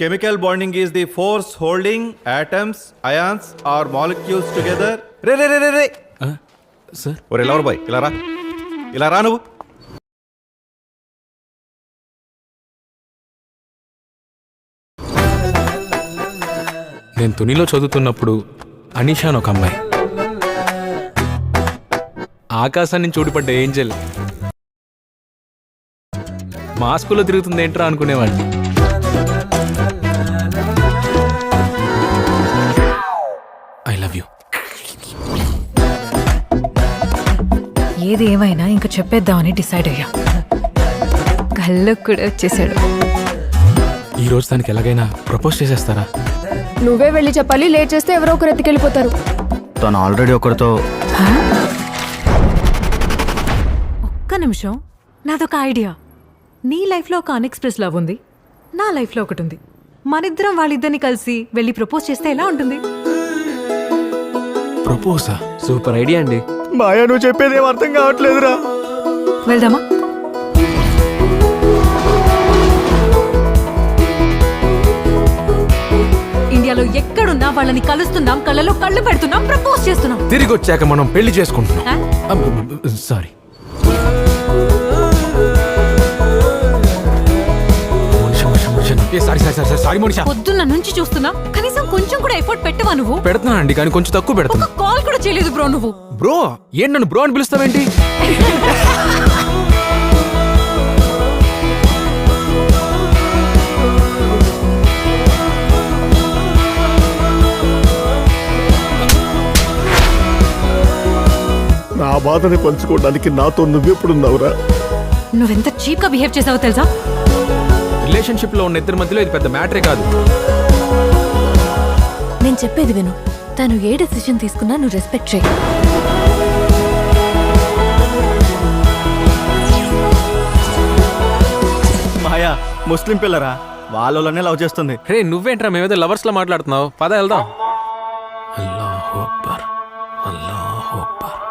chemical bonding is the force holding atoms, ions or molecules together. Ray sir ఒరే lover boy ఇలా రా నువ్వు. నేను తునిలో చదువుతున్నప్పుడు అనీషా అని ఒక అమ్మాయి, ఆకాశాన్ని చూడిపడ్డ ఏంజల్, మా స్కూల్లో తిరుగుతుంది ఏంట్రా అనుకునేవాడిని. I love you. ఏది ఏమైనా ఇంకా చెప్పేద్దామని డిసైడ్ అయ్యా. కళ్ళకు కూడా వచ్చేసాడు. ఈ రోజు దానికి ఎలాగైనా ప్రపోజ్ చేసేస్తారా? నువ్వే వెళ్ళి చెప్పాలి, లేట్ చేస్తే ఎవరో ఒకరు ఎత్తుకెళ్ళిపోతారు. తను ఆల్రెడీ ఒకరితో. ఒక్క నిమిషం, నాదొక ఐడియా. నీ లైఫ్లో ఒక అన్ఎక్స్ప్రెస్ లవ్ ఉంది, నా లైఫ్లో ఒకటి ఉంది. మనిద్దరం వాళ్ళిద్దరిని కలిసి వెళ్ళి ప్రపోజ్ చేస్తే ఎలా ఉంటుంది? ప్రపోజా? సూపర్ ఐడియా అండి. మాయా నువ్వు చెప్పేది ఏం అర్థం కావట్లేదురా. వెళ్దామా? ఇండియాలో ఎక్కడున్నా వాళ్ళని కలుస్తున్నాం, కళ్ళలో కళ్ళు పెడుతున్నాం, ప్రపోజ్ చేస్తున్నాం. తిరిగి వచ్చాక మనం పెళ్లి చేసుకుంటున్నాం. సారీ. పొద్దున్న నుంచి చూస్తున్నా, కనీసం కొంచెం కూడా ఎఫర్ట్ పెట్టవా నువ్వు? పెడుతున్నానండి, కానీ కొంచెం తక్కువ పెడుతున్నా. కాల్ కూడా చేయలేదు బ్రో నువ్వు. బ్రో ఏంటి నన్ను బ్రో అని పిలుస్తావేంటి? నా బాధని పంచుకోవడానికి నాతో నువ్వెప్పుడున్నావురా? నువ్వెంత చీప్ గా బిహేవ్ చేసావో తెలుసా? రిలేషన్షిప్ లో ఉన్న ఇద్దరి మధ్యలో ఇది పెద్ద మ్యాటరే కాదు. నేను చెప్పేది విను. తను ఏ డెసిషన్ తీసుకున్నా నువ్వు రెస్పెక్ట్ చేయి. మాయా ముస్లిం పిల్లరా, వాళ్ళనే లవ్ చేస్తుంది. రే నువ్వేంట్రా మేమేదో లవర్స్ లో మాట్లాడుతున్నావు? పద వెళ్దాం. అల్లాహు అక్బర్, అల్లాహు అక్బర్.